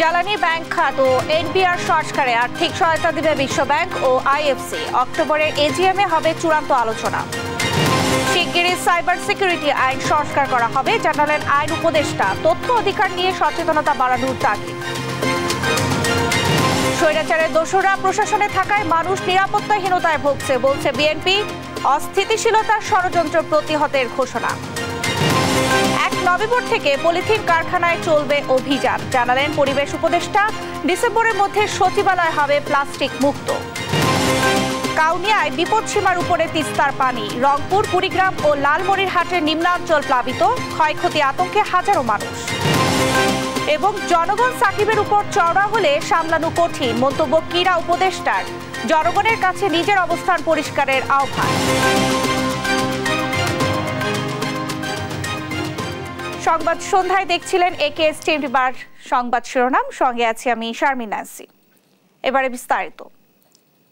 জ্বালানি ব্যাংক খাত ও এনবিআর সংস্কারে আর্থিক সহায়তা দিবে বিশ্বব্যাংক ও আইএফসি। অক্টোবরের এজিএমে হবে চূড়ান্ত আলোচনা। শিগগিরই সাইবার সিকিউরিটি আইন সংস্কার করা হবে, জানালেন আইন উপদেষ্টা। তথ্য অধিকার নিয়ে সচেতনতা বাড়ানোর তাগিদ। স্বৈরাচারের দোসররা প্রশাসনে থাকায় মানুষ নিরাপত্তাহীনতায় ভুগছে, বলছে বিএনপি। অস্থিতিশীলতার ষড়যন্ত্র প্রতিহতের ঘোষণা। 1 নভেম্বর থেকে পলিথিন কারখানায় চলবে অভিযান, জানালেন পরিবেশ উপদেষ্টা। ডিসেম্বরের মধ্যে সচিবালয় হবে প্লাস্টিক মুক্ত। কাউনিয়ায় বিপদসীমার উপরে তিস্তার পানি। রংপুর, কুড়িগ্রাম ও লালমনিরহাটের নিম্নাঞ্চল প্লাবিত, ক্ষয়ক্ষতি আতঙ্কে হাজারো মানুষ। এবং জনগণ সাকিবের উপর চড়া হলে সামলানো কঠিন, মন্তব্য ক্রীড়া উপদেষ্টার। জনগণের কাছে নিজের অবস্থান পরিষ্কারের আহ্বান। সংবাদ সন্ধ্যায় দেখছিলেন একেএস টিভি বার সংবাদ শিরোনাম, সঙ্গে আছি আমি শারমিন নাসি। এবারে বিস্তারিত।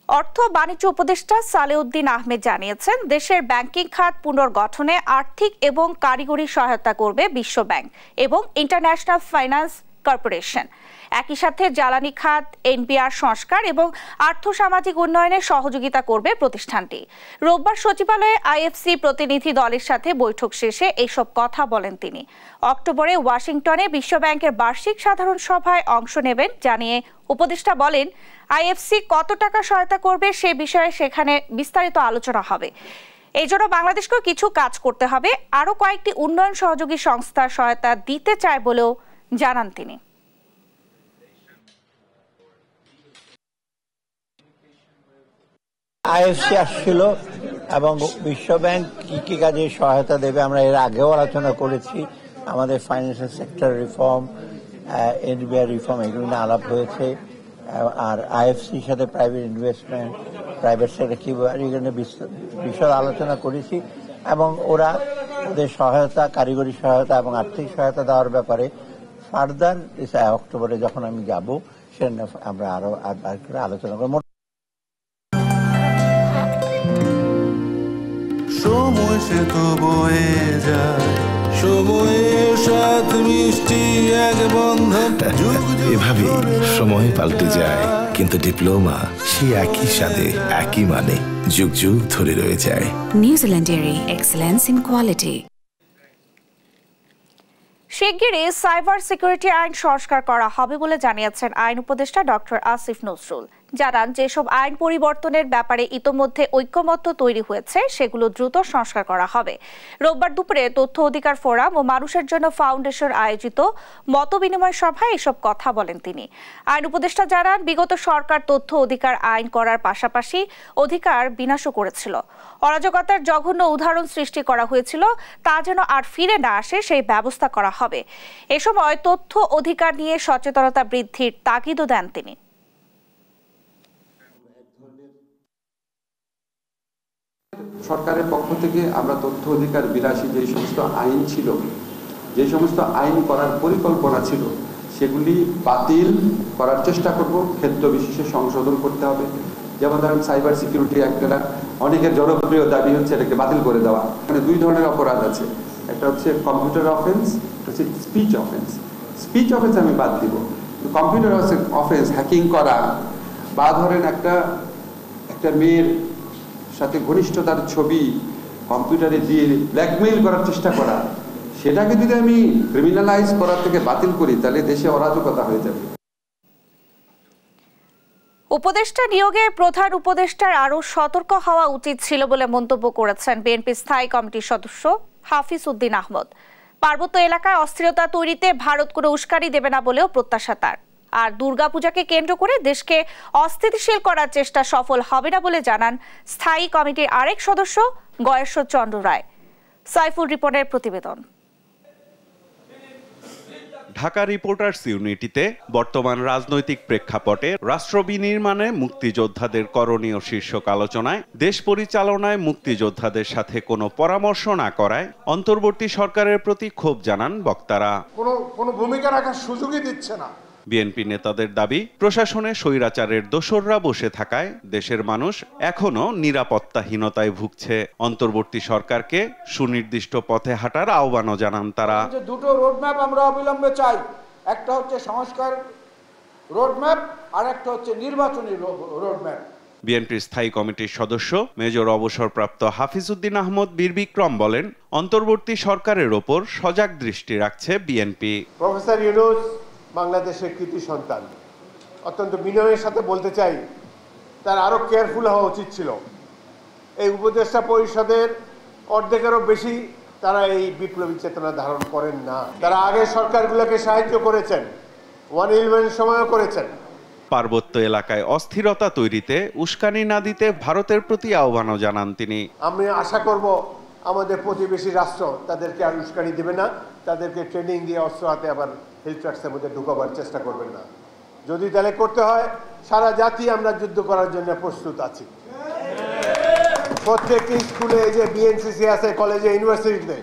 অর্থ বাণিজ্য উপদেষ্টা সালেউদ্দিন আহমেদ জানিয়েছেন, দেশের ব্যাংকিং খাত পুনর্গঠনে আর্থিক এবং কারিগরি সহায়তা করবে বিশ্বব্যাংক এবং ইন্টারন্যাশনাল ফাইন্যান্স কর্পোরেশন। একই সাথে জ্বালানি খাত, এনবিআর সংস্কার এবং আর্থসামাজিক উন্নয়নে সহযোগিতা করবে প্রতিষ্ঠানটি। রোববার সচিবালয়ে আইএফসি প্রতিনিধি দলের সাথে বৈঠক শেষে এইসব কথা বলেন তিনি। অক্টোবরে ওয়াশিংটনে বিশ্বব্যাংকের বার্ষিক সাধারণ সভায় অংশ নেবেন জানিয়ে উপদেষ্টা বলেন, আইএফসি কত টাকা সহায়তা করবে সে বিষয়ে সেখানে বিস্তারিত আলোচনা হবে। এই জন্য বাংলাদেশকেও কিছু কাজ করতে হবে। আরও কয়েকটি উন্নয়ন সহযোগী সংস্থার সহায়তা দিতে চায় বলেও জানান তিনি। আইএফসি আসছিল এবং বিশ্বব্যাংক কি কি কাজে সহায়তা দেবে আমরা এর আগেও আলোচনা করেছি। আমাদের financial sector reform, NBR reform, এগুলো নিয়ে আলাপ হয়েছে। আর আইএফসির সাথে প্রাইভেট ইনভেস্টমেন্ট, প্রাইভেট সেক্টর কীভাবে এখানে বিশদ আলোচনা করেছি এবং ওরা ওদের সহায়তা, কারিগরি সহায়তা এবং আর্থিক সহায়তা দেওয়ার ব্যাপারে ফার্দার অক্টোবরে যখন আমি যাব সেটা আমরা আরো আলোচনা করব। সময় সে তো বয়ে যায়, সময়ের সাথে মিষ্টি এক বন্ধন। এভাবে সময় পাল্টে যায়, কিন্তু ডিপ্লোমা সে একই সাথে একই মানে যুগ যুগ ধরে রয়ে যায়। নিউজিল্যান্ডেরই এক্সেলেন্স ইন কোয়ালিটি। শিগগিরই সাইবার সিকিউরিটি আইন সংস্কার করা হবে বলে জানিয়েছেন আইন উপদেষ্টা ডক্টর আসিফ নজরুল। জানান, যেসব আইন পরিবর্তনের ব্যাপারে ইতোমধ্যে ঐক্যমত্য তৈরি হয়েছে সেগুলো দ্রুত সংস্কার করা হবে। রোববার দুপুরে তথ্য অধিকার ফোরাম ও মানুষের জন্য ফাউন্ডেশন আয়োজিত মতবিনিময় সভায় এসব কথা বলেন তিনি। আইন উপদেষ্টা জানান, বিগত সরকার তথ্য অধিকার আইন করার পাশাপাশি অধিকার বিনাশও করেছিল। অরাজকতার জঘন্য উদাহরণ সৃষ্টি করা হয়েছিল, তা যেন আর ফিরে না আসে সেই ব্যবস্থা করা হবে। এ সময় তথ্য অধিকার নিয়ে সচেতনতা বৃদ্ধির তাগিদও দেন তিনি। সরকারের পক্ষ থেকে আমরা তথ্য অধিকার বিলাসী যে সমস্ত আইন ছিল, যে সমস্ত আইন করার পরিকল্পনা ছিল, সেগুলি বাতিল করার চেষ্টা করব। ক্ষেত্র বিশেষে সংশোধন করতে হবে। যেমন ধরেন সাইবার সিকিউরিটি অ্যাক্টটা অনেকের জনপ্রিয় দাবি হচ্ছে এটাকে বাতিল করে দেওয়া। মানে 2 ধরনের অপরাধ আছে, একটা হচ্ছে কম্পিউটার অফেন্স, হচ্ছে স্পিচ অফেন্স। স্পিচ অফেন্স আমি বাদ দিব, কম্পিউটার অফেন্স, হ্যাকিং করা বা ধরেন একটা মেয়ের সাথে ঘনিষ্ঠতার ছবি কম্পিউটারে দিয়ে ব্ল্যাকমেইল করার চেষ্টা করা, সেটাকে যদি আমি ক্রিমিনালাইজ করার থেকে বাতিল করি তাহলে দেশে অরাজকতা হয়ে যাবে। উপদেষ্টা নিয়োগে প্রধান উপদেষ্টার আরও সতর্ক হওয়া উচিত ছিল বলে মন্তব্য করেছেন বিএনপি স্থায়ী কমিটির সদস্য হাফিজ উদ্দিন আহমদ। পার্বত্য এলাকায় অস্থিরতা তৈরিতে ভারত কোনো উস্কানি দেবে না বলেও প্রত্যাশা তার। আর দুর্গাপূজাকে কেন্দ্র করে দেশকে অস্থিতিশীল করার চেষ্টা সফল হবে না বলে জানান স্থায়ী কমিটির আরেক সদস্য গয়েশ্বর চন্দ্র রায়। সাইফুল রিপনের প্রতিবেদন। ঢাকা রিপোর্টার্স ইউনিটিতে বর্তমান রাজনৈতিক প্রেক্ষাপটে রাষ্ট্র বিনির্মাণে মুক্তিযোদ্ধাদের করণীয় শীর্ষক আলোচনায় দেশ পরিচালনায় মুক্তিযোদ্ধাদের সাথে কোনো পরামর্শ না করায় অন্তর্বর্তী সরকারের প্রতি ক্ষোভ জানান বক্তারা। কোনো ভূমিকা রাখার সুযোগই দিচ্ছে না। বিএনপি নেতাদের দাবি, প্রশাসনে স্বৈরাচারের দোসররা বসে থাকায় দেশের মানুষ এখনো নিরাপত্তাহীনতায় ভুগছে। অন্তর্বর্তী সরকারকে সুনির্দিষ্ট পথে হাঁটার আহ্বানও জানান তারা। দুটো রোডম্যাপ আমরা অবিলম্বে চাই। একটা হচ্ছে সংস্কার রোডম্যাপ, আর একটা হচ্ছে নির্বাচনী রোডম্যাপ। বিএনপির স্থায়ী কমিটির সদস্য মেজর অবসরপ্রাপ্ত হাফিজউদ্দিন আহমদ বীর বিক্রম বলেন, অন্তর্বর্তী সরকারের ওপর সজাগ দৃষ্টি রাখছে বিএনপি। প্রফেসর ইউনূস বাংলাদেশের কৃতি সন্তান, অত্যন্ত বিনয়ের সাথে বলতে চাই তার আরো কেয়ারফুল হওয়া উচিত ছিল। এই উপদেষ্টা পরিষদের অর্ধেকেরও বেশি তারা এই বিপ্লবী চেতনা ধারণ করেন না। তারা আগের সরকারগুলোকে সাহায্য করেছেন, 111 সময়ও করেছেন। পার্বত্য এলাকায় অস্থিরতা তৈরিতে উস্কানি না দিতে ভারতের প্রতি আহ্বানও জানান তিনি। আমি আশা করব আমাদের প্রতিবেশী রাষ্ট্র তাদেরকে আর উস্কানি দেবে না, তাদেরকে ট্রেনিং দিয়ে অস্ত্র হাতে আবার হিল ট্রাক্সের মধ্যে ঢুকাবার চেষ্টা করবেন না। যদি তাহলে করতে হয়, সারা জাতি আমরা যুদ্ধ করার জন্য প্রস্তুত আছি। প্রত্যেকটি স্কুলে যে বিএনসিসি আছে, কলেজে, ইউনিভার্সিটিতে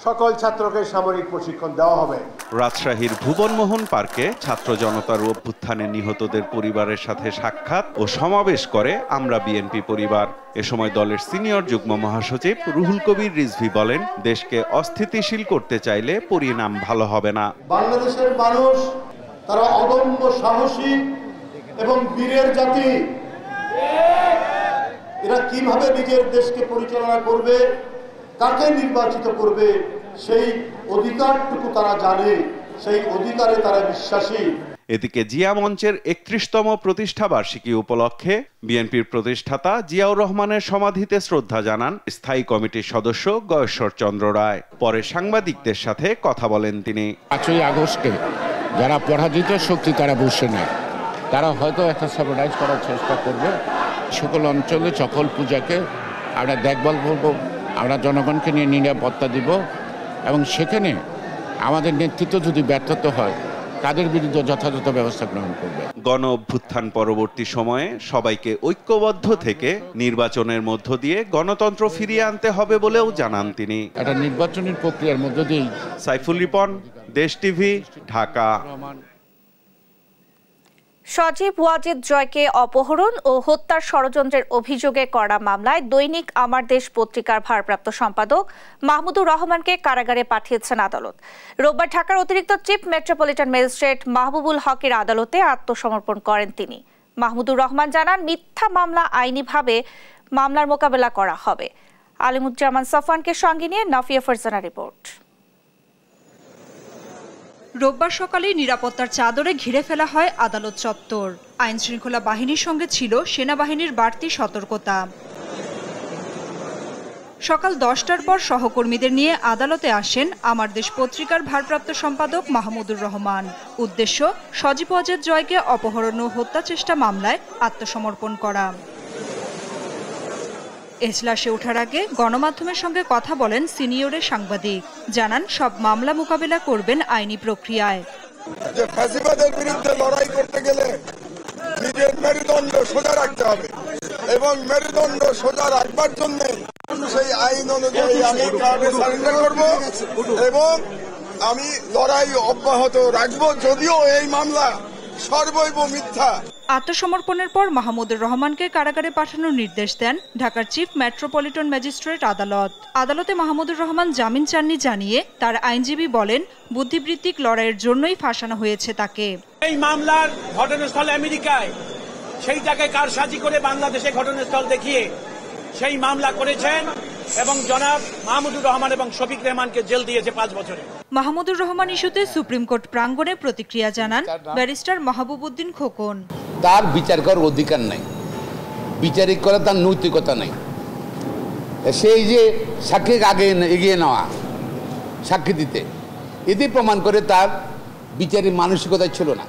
সকল ছাত্রকে সামরিক প্রশিক্ষণ দেওয়া হবে। রাজশাহীর ভুবনমোহন পার্কে ছাত্র জনতার অভ্যুত্থানে নিহতদের পরিবারের সাথে সাক্ষাৎ ও সমাবেশ করে আমরা বিএনপি পরিবার। এ সময় দলের সিনিয়র যুগ্ম মহাসচিব রুহুল কবির রিজভী বলেন, দেশকে অস্থিতিশীল করতে চাইলে পরিণাম ভালো হবে না। বাংলাদেশের মানুষ তারা অদম্য সাহসী এবং বীরের জাতি। এরা কিভাবে নিজের দেশকে পরিচালনা করবে, কাকে নির্বাচিত করবে, সেই অধিকারটুকু তারা জানে, সেই অধিকারে তারা বিশ্বাসী। এদিকে জিয়া মঞ্চের 31তম প্রতিষ্ঠা বার্ষিকী উপলক্ষে বিএনপির প্রতিষ্ঠাতা জিয়াউর রহমানের সমাধিতে শ্রদ্ধা জানান স্থায়ী কমিটির সদস্য গয়েশ্বর চন্দ্র রায়। পরে সাংবাদিকদের সাথে কথা বলেন তিনি। 5ই আগস্টে যারা পরাজিত শক্তি তারা বসে নেয়, তারা হয়তো একটা স্যাবোটাইজ করার চেষ্টা করবে। সকল অঞ্চলে সকল পূজাকে আমরা দেখভাল করবো, আমরা জনগণকে নিয়ে নিরাপত্তা দিব, এবং সেখানে আমাদের নেতৃত্ব যদি ব্যর্থতা হয় তাদের বিরুদ্ধে যথাযথ ব্যবস্থা গ্রহণ করবে। গণ অভ্যুত্থান পরবর্তী সময়ে সবাইকে ঐক্যবদ্ধ থেকে নির্বাচনের মধ্য দিয়ে গণতন্ত্র ফিরিয়ে আনতে হবে বলেও জানান তিনি। একটা নির্বাচনের প্রক্রিয়ার মধ্য দিয়েই। সাইফুল রিপন, দেশ টিভি, ঢাকা। সজীব ওয়াজেদ জয়কে অপহরণ ও হত্যার ষড়যন্ত্রের অভিযোগে করা মামলায় দৈনিক আমার দেশ পত্রিকার ভারপ্রাপ্ত সম্পাদক মাহমুদুর রহমানকে কারাগারে পাঠিয়েছেন আদালত। রোববার ঢাকার অতিরিক্ত চিফ মেট্রোপলিটন ম্যাজিস্ট্রেট মাহবুবুল হকের আদালতে আত্মসমর্পণ করেন তিনি। মাহমুদুর রহমান জানান, মিথ্যা মামলা আইনিভাবে মামলার মোকাবেলা করা হবে। আলিমুজ্জামান সাফওয়ানকে সঙ্গে নিয়ে নাফিয়া ফারজানা রিপোর্ট। রোববার সকালে নিরাপত্তার চাদরে ঘিরে ফেলা হয় আদালত চত্বর। আইন শৃঙ্খলা বাহিনীর সঙ্গে ছিল সেনাবাহিনীর বাড়তি সতর্কতা। সকাল 10টার পর সহকর্মীদের নিয়ে আদালতে আসেন আমার দেশ পত্রিকার ভারপ্রাপ্ত সম্পাদক মাহমুদুর রহমান। উদ্দেশ্য, সজীব ওয়াজেদ জয়কে অপহরণ ও হত্যা চেষ্টা মামলায় আত্মসমর্পণ করা। এজলাসে ওঠার আগে গণমাধ্যমের সঙ্গে কথা বলেন সিনিয়রের সাংবাদিক। জানান, সব মামলা মোকাবেলা করবেন আইনি প্রক্রিয়ায়। যে ফ্যাসিবাদের বিরুদ্ধে লড়াই করতে গেলে নিজের মেরুদণ্ড সোজা রাখতে হবে, এবং মেরুদণ্ড সোজা রাখবার জন্য সেই আইন অনুযায়ী আমি সারেন্ডার করব এবং আমি লড়াই অব্যাহত রাখবো, যদিও এই মামলা সর্বৈব মিথ্যা। আত্মসমর্পণের পর মাহমুদুর রহমানকে কারাগারে পাঠানোর নির্দেশ দেন ঢাকার চিফ মেট্রোপলিটন ম্যাজিস্ট্রেট আদালত। আদালতে মাহমুদুর রহমান জামিন চাননি জানিয়ে তার আইনজীবী বলেন, বুদ্ধিবৃত্তিক লড়াইয়ের জন্যই ফাঁসানো হয়েছে তাকে। এই মামলার ঘটনাস্থল আমেরিকায়, সেইটাকে কারসাজি করে বাংলাদেশে ঘটনাস্থল দেখিয়ে সেই মামলা করেছেন এবং জনাব মাহমুদুর রহমান এবং শফিক রেহমানকে জেল দিয়েছে 5 বছরে। মাহমুদুর রহমান ইস্যুতে সুপ্রিম কোর্ট প্রাঙ্গণে প্রতিক্রিয়া জানান ব্যারিস্টার মাহবুবউদ্দিন খোকন। তার বিচার করার অধিকার নাই, বিচারিক করার তার নৈতিকতা নাই। সেই যে সাক্ষীকে আগে এগিয়ে নেওয়া, সাক্ষী দিতে, এতে প্রমাণ করে তার বিচারিক মানসিকতা ছিল না,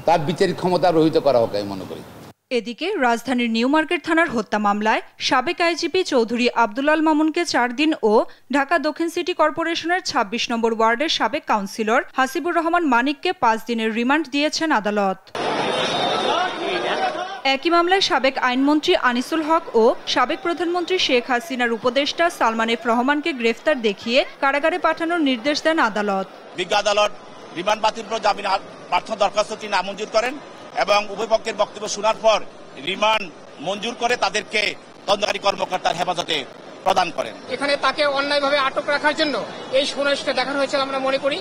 তার বিচারিক ক্ষমতা রহিত করা হোক আমি মনে করি। এদিকে রাজধানীর নিউ মার্কেট থানার হত্যা মামলায় সাবেক আইজিপি চৌধুরী আব্দুলাল মামুনকে 4 দিন ও ঢাকা দক্ষিণ সিটি কর্পোরেশনের 26 নম্বর ওয়ার্ডের সাবেক কাউন্সিলর হাসিবুর রহমান মানিককে 5 দিনের রিমান্ড দিয়েছেন আদালত। একই মামলায় সাবেক আইনমন্ত্রী আনিসুল হক ও সাবেক প্রধানমন্ত্রী শেখ হাসিনার উপদেষ্টা সালমান এফ রহমানকে গ্রেফতার দেখিয়ে কারাগারে পাঠানোর নির্দেশ দেন আদালত। বিজ্ঞ আদালত রিমান্ড বাতিল করে জামিন প্রার্থনা দরখাস্তটি নামঞ্জুর করেন এবং উভয় পক্ষের বক্তব্য শোনার পর রিমান্ড মঞ্জুর করে তাদেরকে তদন্তকারী কর্মকর্তার হেফাজতে প্রদান করেন। এখানে তাকে অন্যায়ভাবে আটক রাখার জন্য এই সমাবেশটা দেখানো হয়েছে আমরা মনে করি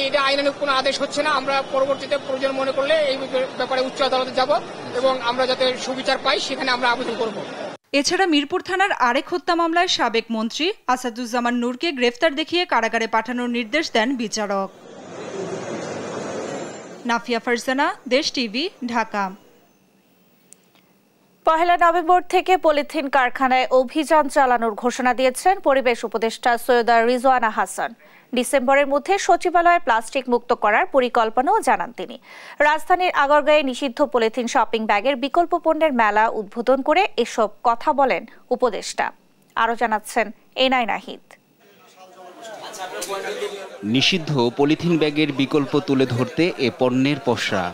এটা আইনানুগ কোনো আদেশ হচ্ছে না। আমরা পরবর্তীতে প্রয়োজন মনে করলে এই ব্যাপারে উচ্চ আদালতে যাব এবং আমরা যাতে সুবিচার পাই সেখানে আমরা আবেদন করব। এছাড়া মিরপুর থানার আরেক হত্যা মামলায় সাবেক মন্ত্রী আসাদুজ্জামান নূরকে গ্রেফতার দেখিয়ে কারাগারে পাঠানোর নির্দেশ দেন বিচারক। নাফিয়া ফারজানা, দেশ টিভি, ঢাকা। পহেলা নভেম্বর থেকে পলিথিন কারখানায় অভিযান চালানোর ঘোষণা দিয়েছেন পরিবেশ উপদেষ্টা সৈয়দা রিজওয়ানা হাসান। ডিসেম্বরের মধ্যে সচিবালয়ে প্লাস্টিক মুক্ত করার পরিকল্পনাও জানান তিনি। রাজধানীর আগারগাঁয়ে নিষিদ্ধ পলিথিন শপিং ব্যাগের বিকল্প পণ্যের মেলা উদ্বোধন করে এসব কথা বলেন উপদেষ্টা। আরও জানাচ্ছেন এনআই নাহিদ। নিষিদ্ধ পলিথিন ব্যাগের বিকল্প তুলে ধরতে এ পণ্যের পসরা।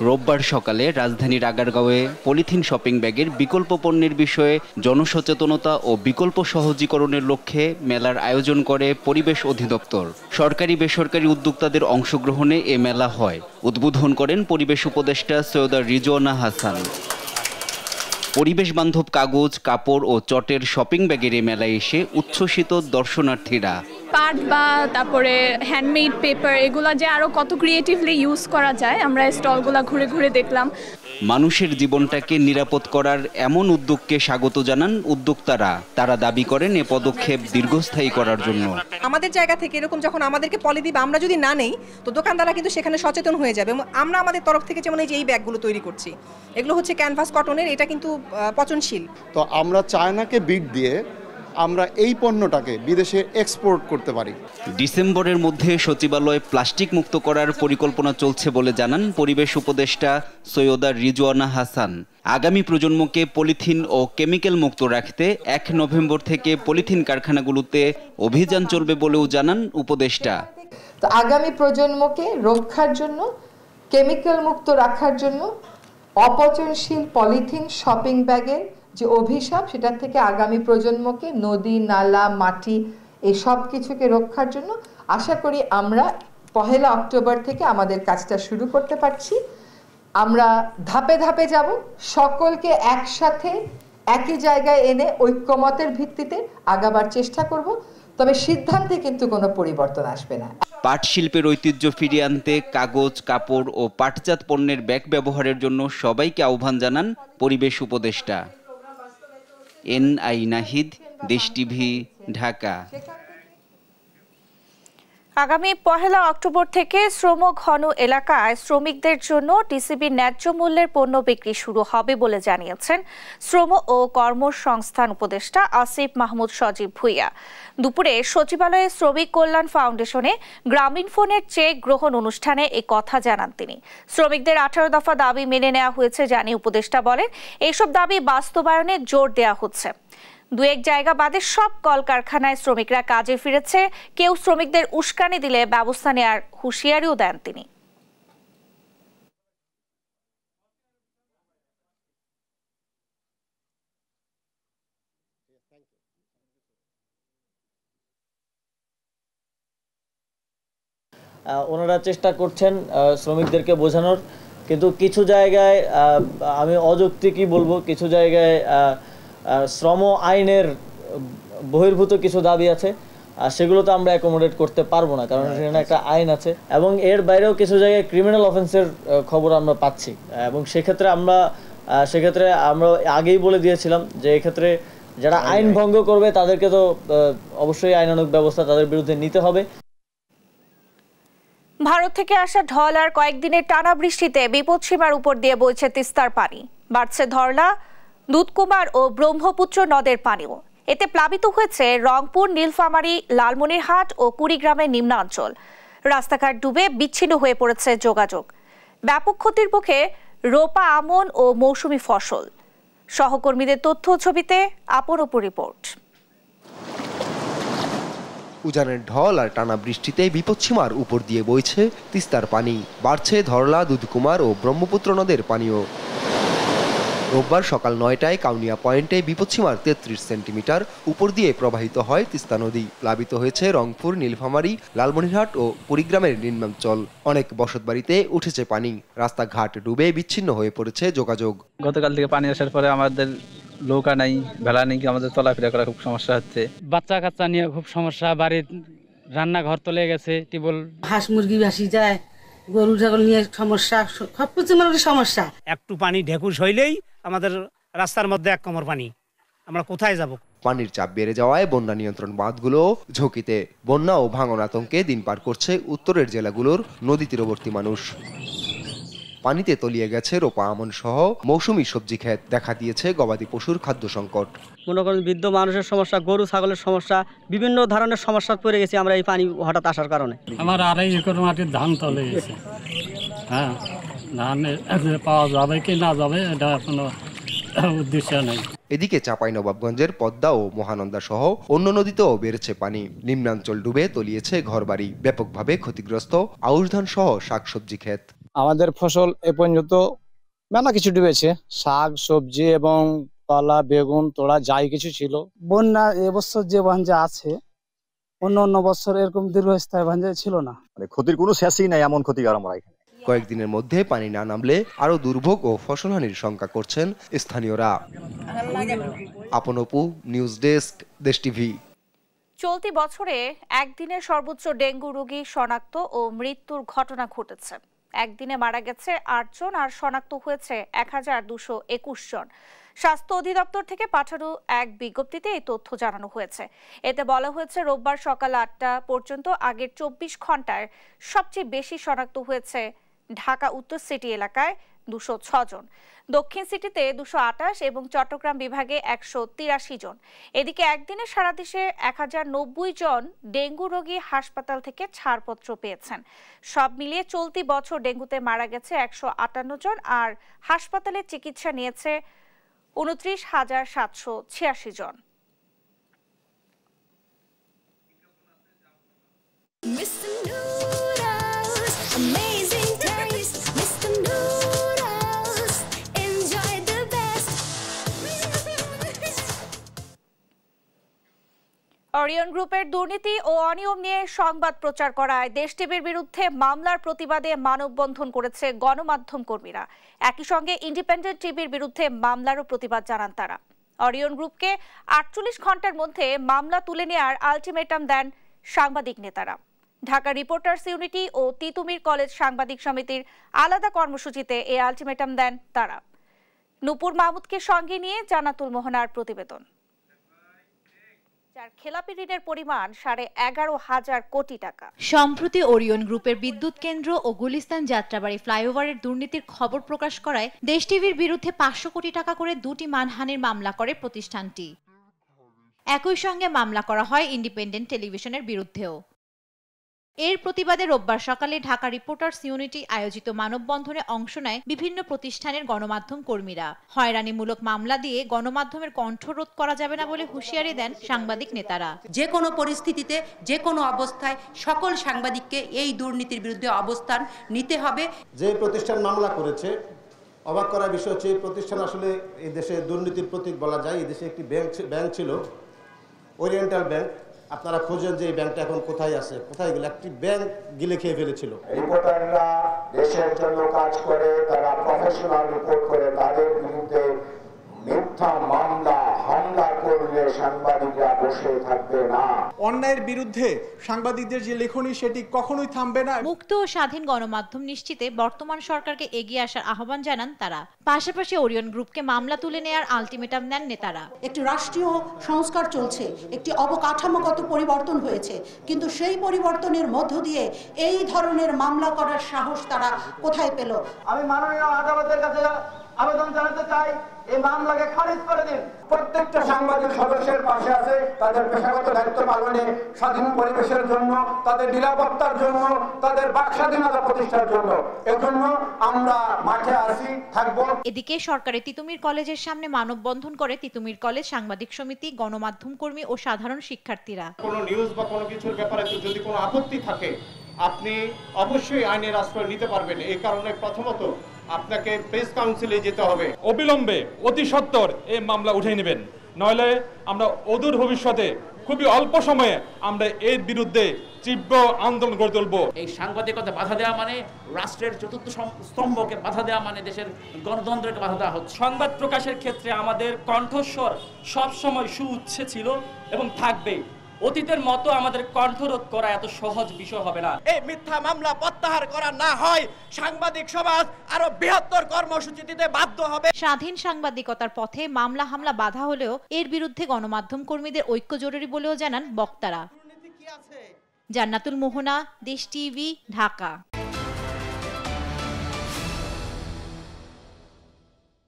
রোববার সকালে রাজধানীর আগারগাঁওয়ে পলিথিন শপিং ব্যাগের বিকল্প পণ্যের বিষয়ে জনসচেতনতা ও বিকল্প সহজীকরণের লক্ষ্যে মেলার আয়োজন করে পরিবেশ অধিদপ্তর। সরকারি বেসরকারি উদ্যোক্তাদের অংশগ্রহণে এ মেলা হয়। উদ্বোধন করেন পরিবেশ উপদেষ্টা সৈয়দা রিজওয়ানা হাসান। পরিবেশ বান্ধব কাগজ, কাপড় ও চটের শপিং ব্যাগের এ মেলায় এসে উচ্ছ্বসিত দর্শনার্থীরা। পাট বা তারপরে হ্যান্ডমেড পেপার এগুলো যে আরো কত ক্রিয়েটিভলি ইউজ করা যায় আমরা স্টলগুলো ঘুরে ঘুরে দেখলাম। মানুষের জীবনটাকে নিরাপদ করার এমন উদ্যোগকে স্বাগত জানান উদ্যোক্তারা। তারা দাবি করেন এ পদক্ষেপ দীর্ঘস্থায়ী করার জন্য। আমাদের জায়গা থেকে এরকম যখন আমাদেরকে পলি দিবে আমরা যদি না নেই তো দোকানদাররা কিন্তু সেখানে সচেতন হয়ে যাবে। আমরা আমাদের তরফ থেকে যেমন এই যে এই ব্যাগগুলো তৈরি করছি এগুলো হচ্ছে ক্যানভাস কটনের, এটা কিন্তু পচনশীল। তো আমরা চায়নাকে বিট দিয়ে আমরা এই পণ্যটাকে বিদেশে এক্সপোর্ট করতে পারি। ডিসেম্বরের মধ্যে সচিবালয় প্লাস্টিক মুক্ত করার পরিকল্পনা চলছে বলে জানান পরিবেশ উপদেষ্টা সৈয়দা রিজওয়ানা হাসান। আগামী প্রজন্মকে পলিথিন ও কেমিক্যাল মুক্ত রাখতে 1 নভেম্বর থেকে পলিথিন কারখানাগুলোতে অভিযান চলবে বলেও জানান উপদেষ্টা। তো আগামী প্রজন্মকে রক্ষার জন্য, কেমিক্যাল মুক্ত রাখার জন্য অপচনশীল পলিথিন শপিং ব্যাগের যে অভিশাপ সেটা থেকে আগামী প্রজন্মকে নদী, নালা, মাটি এই সব কিছুকে রক্ষার জন্য আশা করি আমরা 1 অক্টোবর থেকে আমাদের কাজটা শুরু করতে পারছি। আমরা ধাপে ধাপে যাব, সকলকে একসাথে একই জায়গায় এনে ঐক্যমতের ভিত্তিতে আগাবার চেষ্টা করব। তবে সিদ্ধান্তে কিন্তু কোনো পরিবর্তন আসবে না। পাট শিল্পের ঐতিহ্য ফিরিয়ে আনতে কাগজ, কাপড় ও পাটজাত পণ্যের ব্যাগ ব্যবহারের জন্য সবাইকে আহ্বান জানান পরিবেশ উপদেষ্টা। এনআই নাহিদ, দেশ টিভি, ঢাকা। আগামী 1 অক্টোবর থেকে শ্রমঘন এলাকায় শ্রমিকদের জন্য টিসিবি ন্যায্য মূল্যের পণ্য বিক্রি শুরু হবে বলে জানিয়েছেন শ্রম ও কর্মসংস্থান উপদেষ্টা আসিফ মাহমুদ সজীব ভুইয়া। দুপুরে সচিবালয়ে শ্রমিক কল্যাণ ফাউন্ডেশনে গ্রামীণ ফোনের চেক গ্রহণ অনুষ্ঠানে এই কথা জানান তিনি। শ্রমিকদের 18 দফা দাবি মেনে নেওয়া হয়েছে জানিয়ে উপদেষ্টা বলেন, এইসব দাবি বাস্তবায়নে জোর দেওয়া হচ্ছে। 2-1 জায়গা বাদে সব কলকারখানায় শ্রমিকরা কাজে ফিরেছে। কেউ শ্রমিকদের উস্কানি দিলে ব্যবস্থা নেওয়ার হুঁশিয়ারিও দেন তিনি। ওনারা চেষ্টা করছেন শ্রমিকদেরকে বোঝানোর, কিন্তু কিছু জায়গায় আমি অযৌক্তিকই বলবো, কিছু জায়গায় শ্রম আইনের বহির্ভূত কিছু দাবি আছে, সেগুলো তো আমরা অ্যাকোমোডেট করতে পারবো না, কারণ সেখানে একটা আইন আছে। এবং এর বাইরেও কিছু জায়গায় ক্রিমিনাল অফেন্সের খবর আমরা পাচ্ছি, এবং সেক্ষেত্রে আমরা আগেই বলে দিয়েছিলাম যে এক্ষেত্রে যারা আইন ভঙ্গ করবে তাদেরকে তো অবশ্যই আইনানুগ ব্যবস্থা তাদের বিরুদ্ধে নিতে হবে। ভারত থেকে আসা ঢল আর কয়েকদিনের টানা বৃষ্টিতে বিপদসীমার উপর দিয়ে বইছে তিস্তার পানি। বাড়ছে ধরলা, দুধকুমার ও ব্রহ্মপুত্র নদের পানিও। এতে প্লাবিত হয়েছে রংপুর, নীলফামারী, লালমনিরহাট ও কুড়িগ্রামের নিম্নাঞ্চল। রাস্তাঘাট ডুবে বিচ্ছিন্ন হয়ে পড়েছে যোগাযোগ। ব্যাপক ক্ষতির মুখে রোপা, আমন ও মৌসুমি ফসল। সহকর্মীদের তথ্য ছবিতে আপন অপু রিপোর্ট। উজানের ঢল আর টানা বৃষ্টিতে বিপদসীমার উপর দিয়ে বইছে তিস্তার পানি। বাড়ছে ধরলা, দুধকুমার ও ব্রহ্মপুত্র নদের পানিও। রোববার সকাল 9টায় কাউনিয়া পয়েন্টে বিপদসীমার 33 সেন্টিমিটার উপর দিয়ে প্রবাহিত হয় তিস্তা নদী। প্লাবিত হয়েছে রংপুর, নীলফামারী, লালমনিরহাট ও কুড়িগ্রামের নিম্নাঞ্চল। অনেক বসতবাড়িতে উঠেছে পানি। রাস্তাঘাট ডুবে বিচ্ছিন্ন হয়ে পড়েছে যোগাযোগ। গতকাল থেকে পানি আসার পরে আমাদের নৌকা নাই, ভেলা নেই, আমাদের চলাফেরা করা খুব সমস্যা হচ্ছে। বাচ্চা কাচ্চা নিয়ে খুব সমস্যা, বাড়ির রান্নাঘর তলে গেছে, টিউবওয়েল, হাঁস মুরগি ভাসি যায়, গরু ছাগল নিয়ে সমস্যা, সবকিছু মানে সমস্যা। একটু পানি ঢেকুশ হইলেই আমাদের রাস্তার মধ্যে এক কোমর পানি, আমরা কোথায় যাব? পানির চাপ বেড়ে যাওয়ায় বন্যা নিয়ন্ত্রণ বাঁধগুলো ঝুঁকিতে। বন্যা ও ভাঙন আতঙ্কে দিন পার করছে উত্তরের জেলাগুলোর নদী তীরবর্তী মানুষ। পানিতে তলিয়ে গেছে রোপা আমন সহ মৌসুমী সবজি ক্ষেত, দেখা দিয়েছে গবাদি পশুর খাদ্য সংকট। মনে করেন বৃদ্ধ মানুষের সমস্যা, গরু ছাগলের সমস্যা, বিভিন্ন ধরনের সমস্যা পড়ে গেছি আমরা এই পানি হঠাৎ আসার কারণে। আমার 2.5 একর মাটির ধান তলে গেছে। হ্যাঁ, ধান পাওয়া যাবে কি না যাবে এটা কোনো উদ্দেশ্য নেই। এদিকে চাঁপাইনবাবগঞ্জের পদ্মা ও মহানন্দা সহ অন্য নদীতেও বেড়েছে পানি। নিম্নাঞ্চল ডুবে তলিয়েছে ঘরবাড়ি, ব্যাপকভাবে ক্ষতিগ্রস্ত আউশ ধান সহ শাকসবজি ক্ষেত। আমাদের ফসল এ পর্যন্ত মেলা কিছু ডুবেছে, শাক সবজি এবং কলা বেগুন তোড়া যাই কিছু ছিল। বন্যা এবছর যে ভাঞ্জা আছে, অন্য বছর এরকম দীর্ঘস্থায়ী ভাঞ্জা ছিল না। ক্ষতির কোনো শেষই নাই, এমন ক্ষতিকার আমরা এখানে। কয়েকদিনের মধ্যে পানি না নামলে আরো দুর্ভোগ ও ফসলহানির শঙ্কা করছেন স্থানীয়রা। আপন অপু, নিউজ ডেস্ক, দেশ টিভি। চলতি বছরে একদিনে সর্বোচ্চ ডেঙ্গু রোগী শনাক্ত ও মৃত্যুর ঘটনা ঘটেছে। একদিনে মারা গেছে 8 জন আর শনাক্ত হয়েছে 1221 জন। স্বাস্থ্য অধিদপ্তর থেকে পাঠানো এক বিজ্ঞপ্তিতে এই তথ্য জানানো হয়েছে। এতে বলা হয়েছে রোববার সকাল 8টা পর্যন্ত আগের 24 ঘন্টায় সবচেয়ে বেশি শনাক্ত হয়েছে ঢাকা উত্তর সিটি এলাকায় 206 জন, দক্ষিণ সিটিতে 228 এবং চট্টগ্রাম বিভাগে 183 জন। এদিকে একদিনে সারা দেশে 1090 জন ডেঙ্গু রোগী হাসপাতাল থেকে ছাড়পত্র পেয়েছেন। সব মিলিয়ে চলতি বছর ডেঙ্গুতে মারা গেছে 158 জন আর হাসপাতালে চিকিৎসা নিয়েছে 29,786 জন। অরিয়ন গ্রুপের দুর্নীতি ও অনিয়ম নিয়ে সংবাদ প্রচার করায় দেশ টিভির বিরুদ্ধে মামলার প্রতিবাদে মানববন্ধন করেছে গণমাধ্যম কর্মীরা। একই সঙ্গে ইন্ডিপেন্ডেন্ট টিভির বিরুদ্ধে মামলারও প্রতিবাদ জানান তারা। অরিয়ন গ্রুপকে 48 ঘন্টার মধ্যে মামলা তুলে নেওয়ার আলটিমেটাম দেন সাংবাদিক নেতারা। ঢাকা রিপোর্টার্স ইউনিটি ও তিতুমির কলেজ সাংবাদিক সমিতির আলাদা কর্মসূচিতে এই আলটিমেটাম দেন তারা। নূপুর মাহমুদকে সঙ্গে নিয়ে জানাতুল মোহনার প্রতিবেদন। যার খেলাপি ঋণের পরিমাণ 11,500 কোটি টাকা। সম্প্রতি ওরিয়ন গ্রুপের বিদ্যুৎ কেন্দ্র ও গুলিস্তান যাত্রাবাড়ি ফ্লাইওভারের দুর্নীতির খবর প্রকাশ করায় দেশ টিভির বিরুদ্ধে 500 কোটি টাকা করে 2টি মানহানির মামলা করে প্রতিষ্ঠানটি। একই সঙ্গে মামলা করা হয় ইন্ডিপেন্ডেন্ট টেলিভিশনের বিরুদ্ধেও। এর প্রতিবাদে রোববার সকালে ঢাকা রিপোর্টার্স ইউনিটি আয়োজিত মানববন্ধনে অংশ নেয় বিভিন্ন প্রতিষ্ঠানের গণমাধ্যম কর্মীরা। হয়রানিমূলক মামলা দিয়ে গণমাধ্যমের কণ্ঠরোধ করা যাবে না বলে হুঁশিয়ারি দেন সাংবাদিক নেতারা। যে কোনো পরিস্থিতিতে, যে কোনো অবস্থায় সকল সাংবাদিককে এই দুর্নীতির বিরুদ্ধে অবস্থান নিতে হবে। যে প্রতিষ্ঠান মামলা করেছে, অবাক করার বিষয় হচ্ছে এই প্রতিষ্ঠান আসলে এই দেশে দুর্নীতির প্রতীক বলা যায়। এই দেশে একটি ব্যাংক ছিল, ওরিয়েন্টাল ব্যাংক। আপনারা খোঁজেন যে এই ব্যাংকটা এখন কোথায় আছে, কোথায় গেল, একটি ব্যাংক গিলে খেয়ে ফেলেছিল। রিপোর্টাররা দেশের জন্য কাজ করে, তারা প্রফেশনাল রিপোর্ট করে, তাদের বিরুদ্ধে মিথ্যা মামলা হামলা করলে সাংবাদিকরা বসে থাকবে না। অন্যায়ের বিরুদ্ধে সাংবাদিকদের যে লেখনী সেটি কখনোই থামবে না। মুক্ত ও স্বাধীন গণমাধ্যম নিশ্চিতে বর্তমান সরকারকে এগিয়ে আসার আহ্বান জানান তারা। পাশাপাশি ওরিয়ন গ্রুপকে মামলা তুলে নেওয়ার আলটিমেটাম দেন নেতারা। একটি রাষ্ট্রীয় সংস্কার চলছে, একটি অবকাঠামোগত পরিবর্তন হয়েছে, কিন্তু সেই পরিবর্তনের মধ্য দিয়ে এই ধরনের মামলা করার সাহস তারা কোথায় পেল? আমি মাননীয় আদালতের কাছে আবেদন জানাতে চাই, এই মামলাকে খারিজ করে দিন। প্রত্যেকটা সাংবাদিক সদস্যের পাশে আছে তাদের পেশাগত দায়িত্ব পালনে, স্বাধীন পরিবেশের জন্য, তাদের নিরাপত্তার জন্য, তাদের বাক স্বাধীনতা প্রতিষ্ঠার জন্য। এজন্য আমরা মাঠে আসি, থাকবো। এদিকে সরকারি তিতুমির কলেজের সামনে মানববন্ধন করে তিতুমির কলেজ সাংবাদিক সমিতি, গণমাধ্যম কর্মী ও সাধারণ শিক্ষার্থীরা। কোনো নিউজ বা কোনো কিছুর ব্যাপারে যদি কোনো আপত্তি থাকে, আপনি অবশ্যই আইনের আশ্রয় নিতে পারবেন। এই কারণে প্রথমত আপনাকে প্রেস কাউন্সিলে যেতে হবে। অবিলম্বে অতি সত্বর এই মামলা উঠিয়ে নেবেন, নইলে আমরা অদূর ভবিষ্যতে খুবই অল্প সময়ে আমরা এর বিরুদ্ধে তীব্র আন্দোলন গড়ে তুলব। এই সাংবাদিকতা বাধা দেওয়া মানে রাষ্ট্রের চতুর্থ স্তম্ভকে বাধা দেওয়া, মানে দেশের গণতন্ত্রকে বাধা দেওয়া হচ্ছে। সংবাদ প্রকাশের ক্ষেত্রে আমাদের কণ্ঠস্বর সবসময় সুউচ্চ ছিল এবং থাকবে। অতীতের মতো আমাদের কণ্ঠরোধ করা এত সহজ বিষয় হবে না। এই মিথ্যা মামলা প্রত্যাহার করা না হয় সাংবাদিক সমাজ আরো বৃহত্তর কর্মসূচি দিতে বাধ্য হবে। স্বাধীন সাংবাদিকতার পথে মামলা হামলা বাধা হলেও এর বিরুদ্ধে গণমাধ্যম কর্মীদের ঐক্য জরুরি বলেও জানান বক্তারা। জান্নাতুল মোহনা, দেশ টিভি, ঢাকা।